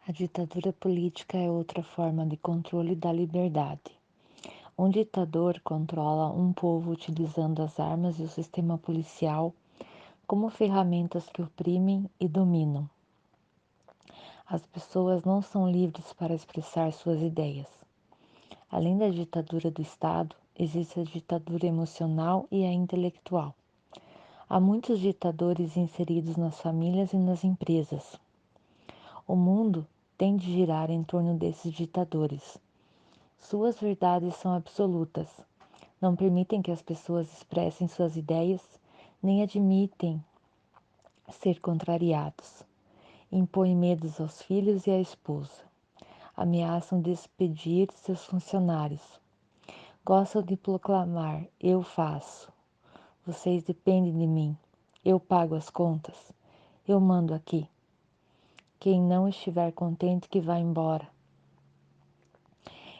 A ditadura política é outra forma de controle da liberdade. Um ditador controla um povo utilizando as armas e o sistema policial como ferramentas que oprimem e dominam. As pessoas não são livres para expressar suas ideias. Além da ditadura do Estado, existe a ditadura emocional e a intelectual. Há muitos ditadores inseridos nas famílias e nas empresas. O mundo tem de girar em torno desses ditadores. Suas verdades são absolutas. Não permitem que as pessoas expressem suas ideias, nem admitem ser contrariados. Impõem medos aos filhos e à esposa. Ameaçam despedir seus funcionários. Gostam de proclamar: eu faço. Vocês dependem de mim. Eu pago as contas. Eu mando aqui. Quem não estiver contente que vá embora.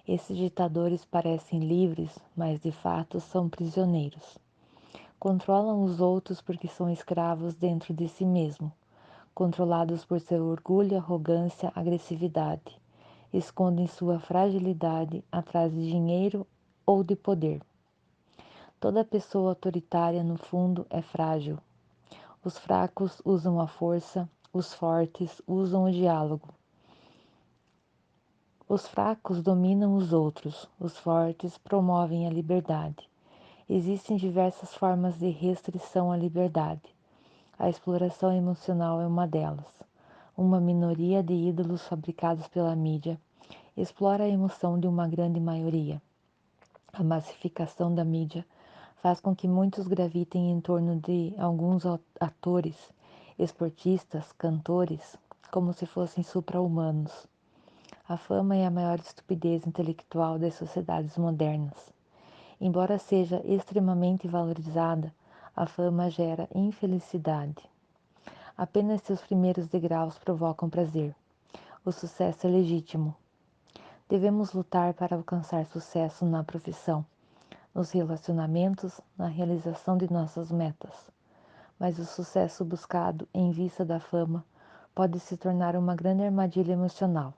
Esses ditadores parecem livres, mas de fato são prisioneiros. Controlam os outros porque são escravos dentro de si mesmo, controlados por seu orgulho, arrogância, agressividade. Escondem sua fragilidade atrás de dinheiro ou de poder. Toda pessoa autoritária, no fundo, é frágil. Os fracos usam a força, os fortes usam o diálogo. Os fracos dominam os outros, os fortes promovem a liberdade. Existem diversas formas de restrição à liberdade. A exploração emocional é uma delas. Uma minoria de ídolos fabricados pela mídia explora a emoção de uma grande maioria. A massificação da mídia faz com que muitos gravitem em torno de alguns atores, esportistas, cantores, como se fossem supra-humanos. A fama é a maior estupidez intelectual das sociedades modernas. Embora seja extremamente valorizada, a fama gera infelicidade. Apenas seus primeiros degraus provocam prazer. O sucesso é legítimo. Devemos lutar para alcançar sucesso na profissão, nos relacionamentos, na realização de nossas metas. Mas o sucesso buscado em vista da fama pode se tornar uma grande armadilha emocional,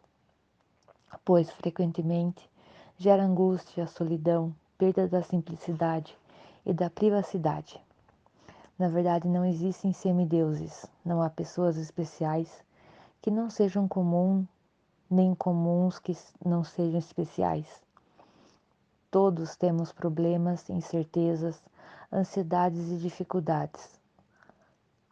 pois frequentemente gera angústia, solidão, perda da simplicidade e da privacidade. Na verdade, não existem semideuses, não há pessoas especiais que não sejam comuns, nem comuns que não sejam especiais. Todos temos problemas, incertezas, ansiedades e dificuldades.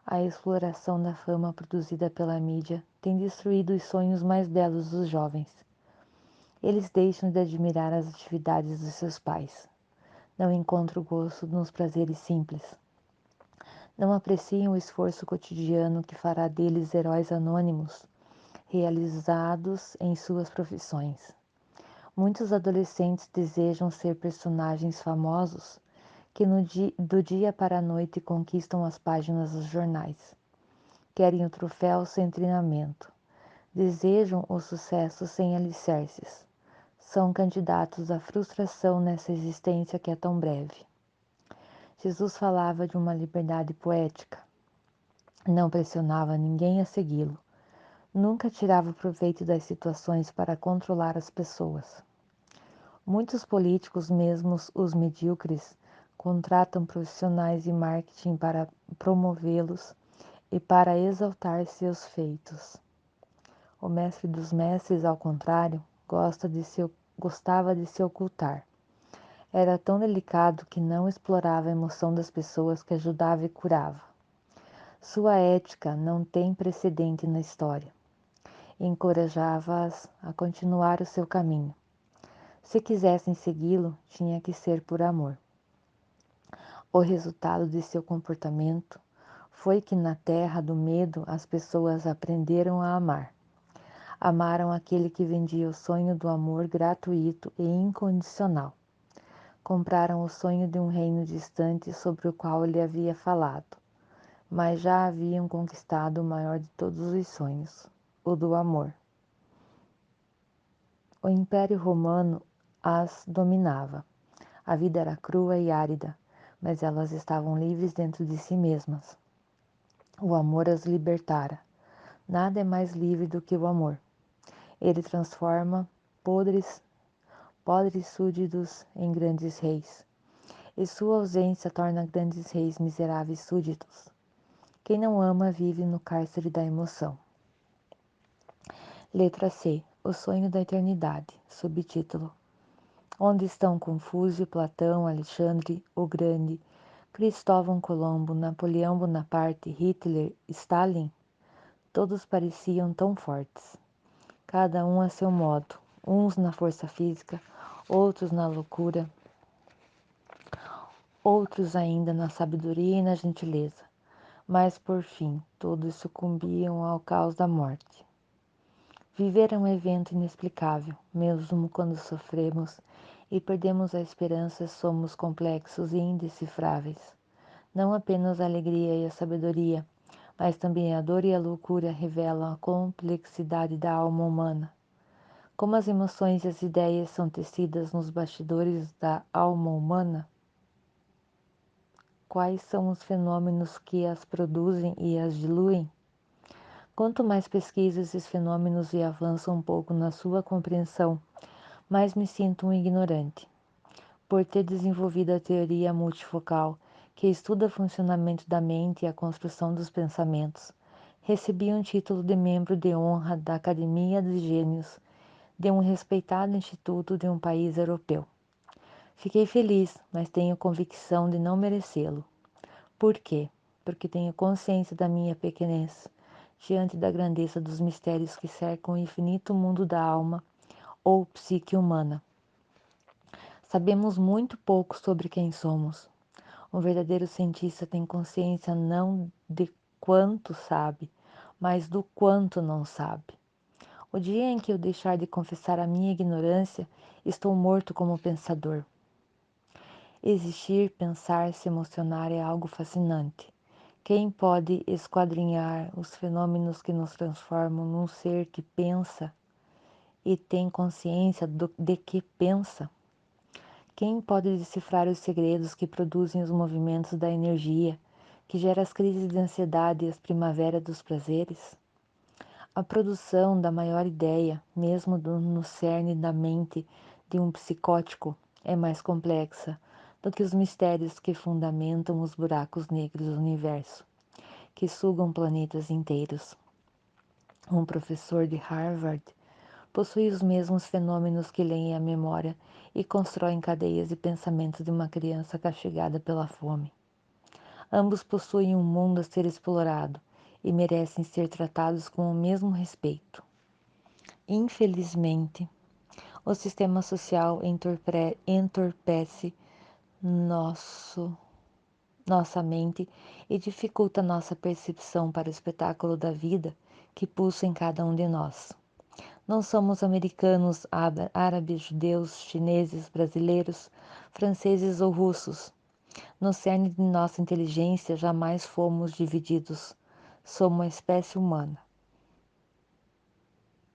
A exploração da fama produzida pela mídia tem destruído os sonhos mais belos dos jovens. Eles deixam de admirar as atividades dos seus pais. Não encontram gosto nos prazeres simples. Não apreciam o esforço cotidiano que fará deles heróis anônimos, realizados em suas profissões. Muitos adolescentes desejam ser personagens famosos que do dia para a noite conquistam as páginas dos jornais. Querem o troféu sem treinamento. Desejam o sucesso sem alicerces. São candidatos à frustração nessa existência que é tão breve. Jesus falava de uma liberdade poética. Não pressionava ninguém a segui-lo. Nunca tirava proveito das situações para controlar as pessoas. Muitos políticos, mesmo os medíocres, contratam profissionais de marketing para promovê-los e para exaltar seus feitos. O mestre dos mestres, ao contrário, gostava de se ocultar. Era tão delicado que não explorava a emoção das pessoas que ajudava e curava. Sua ética não tem precedente na história. Encorajava-as a continuar o seu caminho. Se quisessem segui-lo, tinha que ser por amor. O resultado de seu comportamento foi que na terra do medo as pessoas aprenderam a amar. Amaram aquele que vendia o sonho do amor gratuito e incondicional. Compraram o sonho de um reino distante sobre o qual ele havia falado, mas já haviam conquistado o maior de todos os sonhos, o do amor. O Império Romano as dominava. A vida era crua e árida, mas elas estavam livres dentro de si mesmas. O amor as libertara. Nada é mais livre do que o amor. Ele transforma podres súditos em grandes reis, e sua ausência torna grandes reis miseráveis súditos. Quem não ama vive no cárcere da emoção. Letra C. O sonho da eternidade. Subtítulo: Onde estão Confúcio, Platão, Alexandre o Grande, Cristóvão Colombo, Napoleão Bonaparte, Hitler, Stalin? Todos pareciam tão fortes, cada um a seu modo, uns na força física, outros na loucura, outros ainda na sabedoria e na gentileza. Mas, por fim, todos sucumbiam ao caos da morte. Viver é um evento inexplicável, mesmo quando sofremos e perdemos a esperança, somos complexos e indecifráveis. Não apenas a alegria e a sabedoria, mas também a dor e a loucura revelam a complexidade da alma humana. Como as emoções e as ideias são tecidas nos bastidores da alma humana? Quais são os fenômenos que as produzem e as diluem? Quanto mais pesquiso esses fenômenos e avanço um pouco na sua compreensão, mais me sinto um ignorante. Por ter desenvolvido a teoria multifocal, que estuda o funcionamento da mente e a construção dos pensamentos, recebi um título de membro de honra da Academia dos Gênios, de um respeitado instituto de um país europeu. Fiquei feliz, mas tenho convicção de não merecê-lo. Por quê? Porque tenho consciência da minha pequenez diante da grandeza dos mistérios que cercam o infinito mundo da alma ou psique humana. Sabemos muito pouco sobre quem somos. Um verdadeiro cientista tem consciência não de quanto sabe, mas do quanto não sabe. O dia em que eu deixar de confessar a minha ignorância, estou morto como pensador. Existir, pensar, se emocionar é algo fascinante. Quem pode esquadrinhar os fenômenos que nos transformam num ser que pensa e tem consciência de que pensa? Quem pode decifrar os segredos que produzem os movimentos da energia, que gera as crises de ansiedade e as primaveras dos prazeres? A produção da maior ideia, mesmo no cerne da mente de um psicótico, é mais complexa do que os mistérios que fundamentam os buracos negros do universo, que sugam planetas inteiros. Um professor de Harvard possui os mesmos fenômenos que leem a memória e constroem cadeias de pensamento de uma criança castigada pela fome. Ambos possuem um mundo a ser explorado e merecem ser tratados com o mesmo respeito. Infelizmente, o sistema social entorpece nossa mente e dificulta nossa percepção para o espetáculo da vida que pulsa em cada um de nós. Não somos americanos, árabes, judeus, chineses, brasileiros, franceses ou russos. No cerne de nossa inteligência jamais fomos divididos. Somos a espécie humana.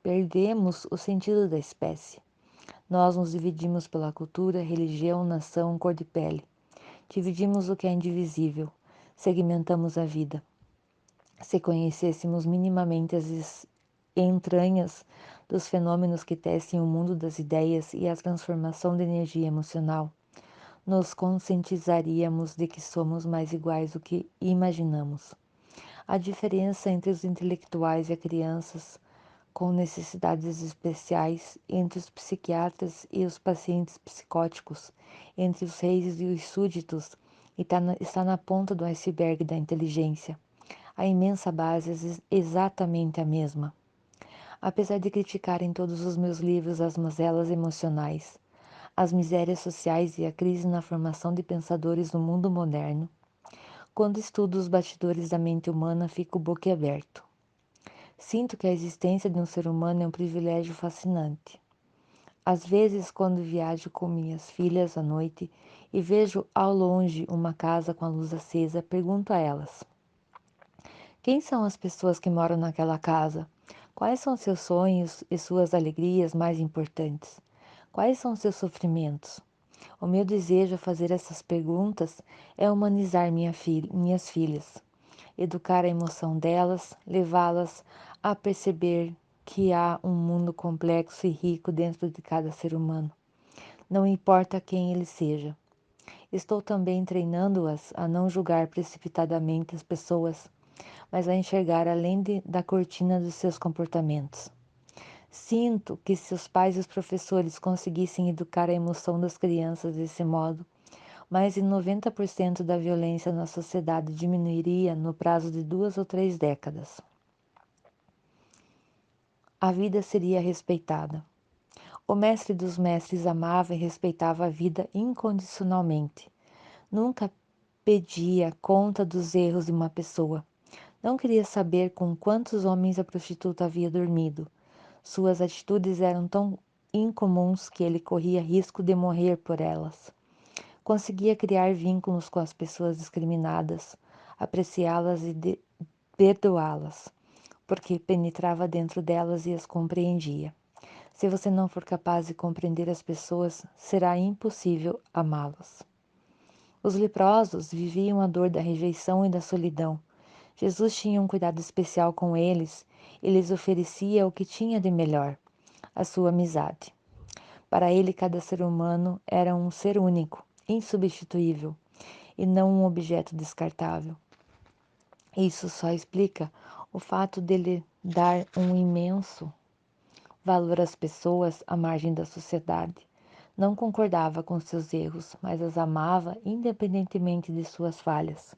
Perdemos o sentido da espécie. Nós nos dividimos pela cultura, religião, nação, cor de pele. Dividimos o que é indivisível. Segmentamos a vida. Se conhecêssemos minimamente as entranhas dos fenômenos que tecem o mundo das ideias e a transformação da energia emocional, nos conscientizaríamos de que somos mais iguais do que imaginamos. A diferença entre os intelectuais e as crianças com necessidades especiais, entre os psiquiatras e os pacientes psicóticos, entre os reis e os súditos, está na ponta do iceberg da inteligência. A imensa base é exatamente a mesma. Apesar de criticar em todos os meus livros as mazelas emocionais, as misérias sociais e a crise na formação de pensadores no mundo moderno, quando estudo os bastidores da mente humana, fico boquiaberto. Sinto que a existência de um ser humano é um privilégio fascinante. Às vezes, quando viajo com minhas filhas à noite e vejo ao longe uma casa com a luz acesa, pergunto a elas: quem são as pessoas que moram naquela casa? Quais são seus sonhos e suas alegrias mais importantes? Quais são seus sofrimentos? O meu desejo ao fazer essas perguntas é humanizar minhas filhas, educar a emoção delas, levá-las a perceber que há um mundo complexo e rico dentro de cada ser humano, não importa quem ele seja. Estou também treinando-as a não julgar precipitadamente as pessoas, mas a enxergar além da cortina dos seus comportamentos. Sinto que se os pais e os professores conseguissem educar a emoção das crianças desse modo, mais de 90% da violência na sociedade diminuiria no prazo de 2 ou 3 décadas. A vida seria respeitada. O mestre dos mestres amava e respeitava a vida incondicionalmente. Nunca pedia conta dos erros de uma pessoa. Não queria saber com quantos homens a prostituta havia dormido. Suas atitudes eram tão incomuns que ele corria risco de morrer por elas. Conseguia criar vínculos com as pessoas discriminadas, apreciá-las e perdoá-las, porque penetrava dentro delas e as compreendia. Se você não for capaz de compreender as pessoas, será impossível amá-las. Os leprosos viviam a dor da rejeição e da solidão. Jesus tinha um cuidado especial com eles e lhes oferecia o que tinha de melhor, a sua amizade. Para ele, cada ser humano era um ser único, insubstituível, e não um objeto descartável. Isso só explica o fato dele dar um imenso valor às pessoas à margem da sociedade. Não concordava com seus erros, mas as amava independentemente de suas falhas.